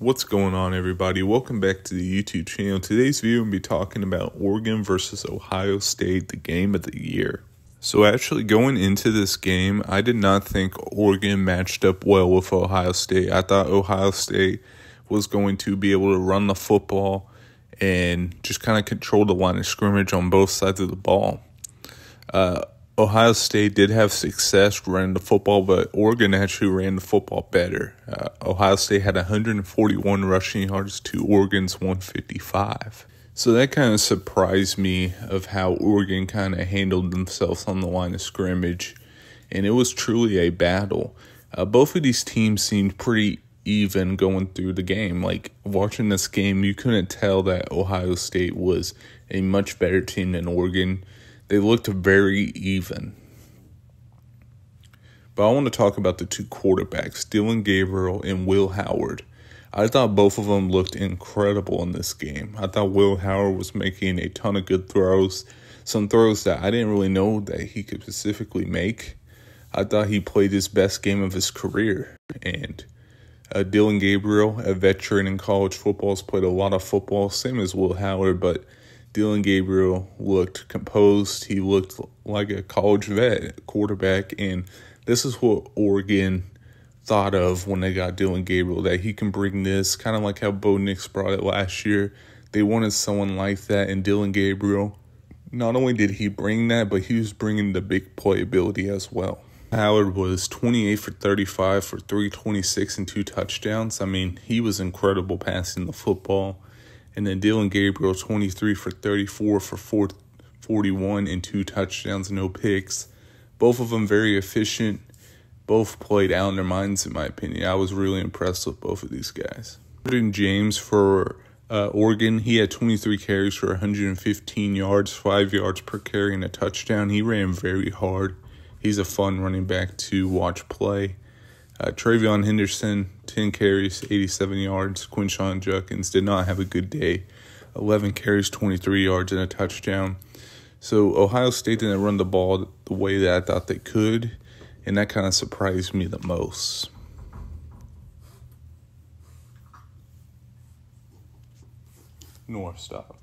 What's going on, everybody? Welcome back to the YouTube channel. Today's video, I'm going to be talking about Oregon versus Ohio State, the game of the year. So actually going into this game, I did not think Oregon matched up well with Ohio State. I thought Ohio State was going to be able to run the football and just kind of control the line of scrimmage on both sides of the ball. Ohio State did have success running the football, but Oregon actually ran the football better. Ohio State had 141 rushing yards to Oregon's 155. So that kind of surprised me of how Oregon kind of handled themselves on the line of scrimmage, and it was truly a battle. Both of these teams seemed pretty even going through the game. Like, watching this game, you couldn't tell that Ohio State was a much better team than Oregon. They looked very even. But I want to talk about the two quarterbacks, Dillon Gabriel and Will Howard. I thought both of them looked incredible in this game. I thought Will Howard was making a ton of good throws, some throws that I didn't really know that he could specifically make. I thought he played his best game of his career. And Dillon Gabriel, a veteran in college football, has played a lot of football, same as Will Howard, but Dillon Gabriel looked composed. He looked like a college vet quarterback, and this is what Oregon thought of when they got Dillon Gabriel, that he can bring this, kind of like how Bo Nix brought it last year. They wanted someone like that, and Dillon Gabriel, not only did he bring that, but he was bringing the big playability as well. Howard was 28 for 35 for 326 and 2 touchdowns. I mean, he was incredible passing the football. And then Dillon Gabriel, 23 for 34 for 441 and 2 touchdowns, no picks. Both of them very efficient. Both played out in their minds, in my opinion. I was really impressed with both of these guys. Jordan James for Oregon, he had 23 carries for 115 yards, 5 yards per carry, and a touchdown. He ran very hard. He's a fun running back to watch play. Travion Henderson, 10 carries, 87 yards. Quinshon Judkins did not have a good day. 11 carries, 23 yards, and a touchdown. So Ohio State didn't run the ball the way that I thought they could, and that kind of surprised me the most. North, stop.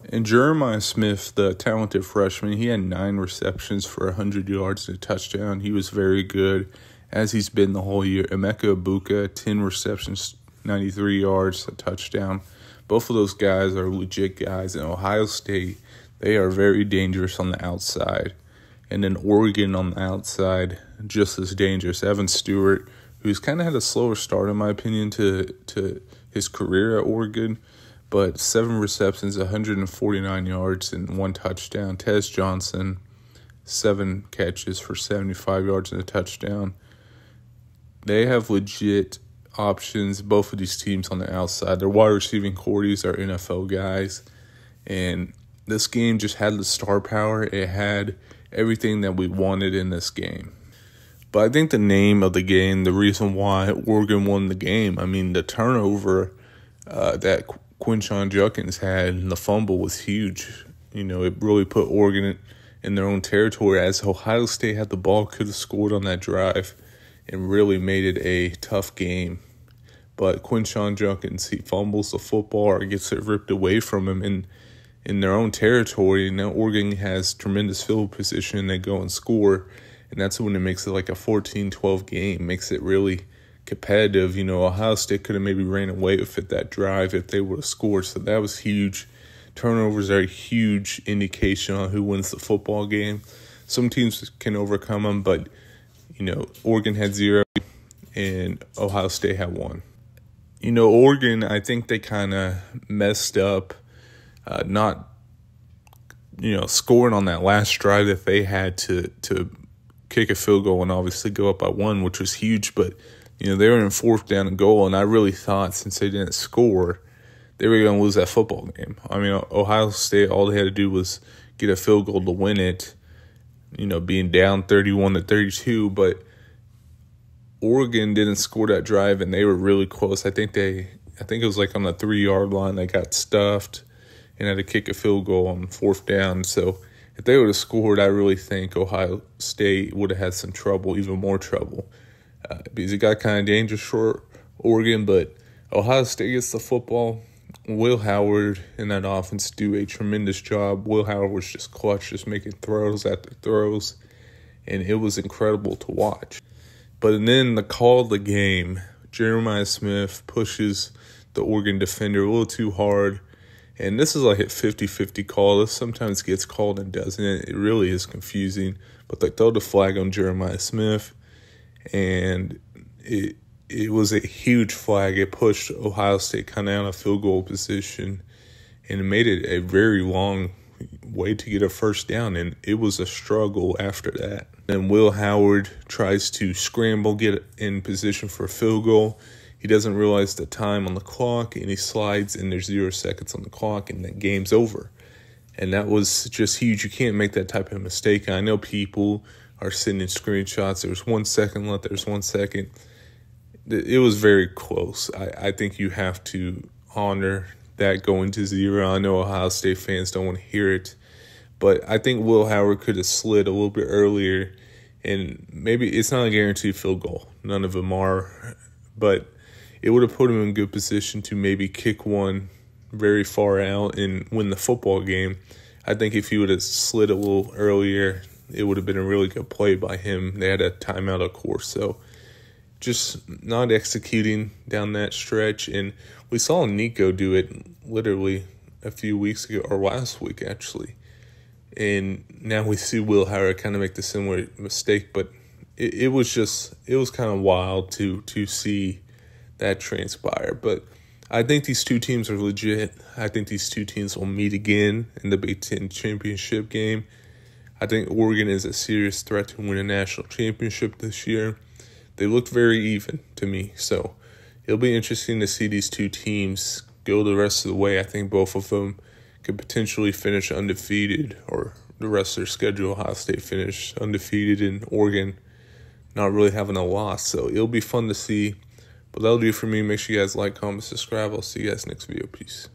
And Jeremiah Smith, the talented freshman, he had 9 receptions for 100 yards and a touchdown. He was very good, as he's been the whole year. Emeka Egbuka, 10 receptions, 93 yards, a touchdown. Both of those guys are legit guys. In Ohio State, they are very dangerous on the outside. And then Oregon on the outside, just as dangerous. Evan Stewart, who's kind of had a slower start, in my opinion, to his career at Oregon, but 7 receptions, 149 yards, and 1 touchdown. Tez Johnson, 7 catches for 75 yards and a touchdown. They have legit options, both of these teams on the outside. Their wide receiving cordies are NFL guys. And this game just had the star power. It had everything that we wanted in this game. But I think the name of the game, the reason why Oregon won the game, I mean, the turnover that Quinshon Judkins had, and the fumble was huge. You know, it really put Oregon in their own territory, as Ohio State had the ball, could have scored on that drive and really made it a tough game. But Quinshon Judkins, he fumbles the football or gets it ripped away from him in their own territory. And now Oregon has tremendous field position. They go and score, and that's when it makes it like a 14-12 game, makes it really competitive. You know, Ohio State could have maybe ran away with it that drive if they would have scored. So that was huge. Turnovers are a huge indication on who wins the football game. Some teams can overcome them, but, you know, Oregon had 0 and Ohio State had 1. You know, Oregon, I think they kind of messed up not, you know, scoring on that last drive that they had to kick a field goal and obviously go up by 1, which was huge. But, you know, they were in 4th down and goal, and I really thought since they didn't score, they were going to lose that football game. I mean, Ohio State, all they had to do was get a field goal to win it, you know, being down 31-32. But Oregon didn't score that drive, and they were really close. I think it was like on the 3-yard line. They got stuffed and had to kick a field goal on 4th down. So if they would have scored, I really think Ohio State would have had some trouble, even more trouble, because it got kind of dangerous for Oregon. But Ohio State gets the football. Will Howard and that offense do a tremendous job. Will Howard was just clutch, just making throws after throws, and it was incredible to watch. But then the call of the game, Jeremiah Smith pushes the Oregon defender a little too hard. And this is like a 50-50 call. This sometimes gets called and doesn't. It really is confusing. But they throw the flag on Jeremiah Smith, and it was a huge flag. It pushed Ohio State kind of out of field goal position, and it made it a very long way to get a first down, and it was a struggle after that. Then Will Howard tries to scramble, get in position for a field goal. He doesn't realize the time on the clock, and he slides, and there's 0 seconds on the clock, and the game's over. And that was just huge. You can't make that type of mistake. I know people are sending screenshots. There's 1 second left. There's 1 second. It was very close. I think you have to honor that going to 0. I know Ohio State fans don't want to hear it, but I think Will Howard could have slid a little bit earlier, and maybe it's not a guaranteed field goal. None of them are, but it would have put him in good position to maybe kick one very far out and win the football game. I think if he would have slid a little earlier, it would have been a really good play by him. They had a timeout, of course, so just not executing down that stretch. And we saw Nico do it literally a few weeks ago, or last week actually. And now we see Will Howard kind of make the similar mistake, but it was kind of wild to see that transpire. But I think these two teams are legit. I think these two teams will meet again in the Big Ten championship game. I think Oregon is a serious threat to win a national championship this year. They looked very even to me, so it'll be interesting to see these two teams go the rest of the way. I think both of them could potentially finish undefeated, or the rest of their schedule, Ohio State finish undefeated, and Oregon not really having a loss. So it'll be fun to see. But that'll do it for me. Make sure you guys like, comment, subscribe. I'll see you guys next video. Peace.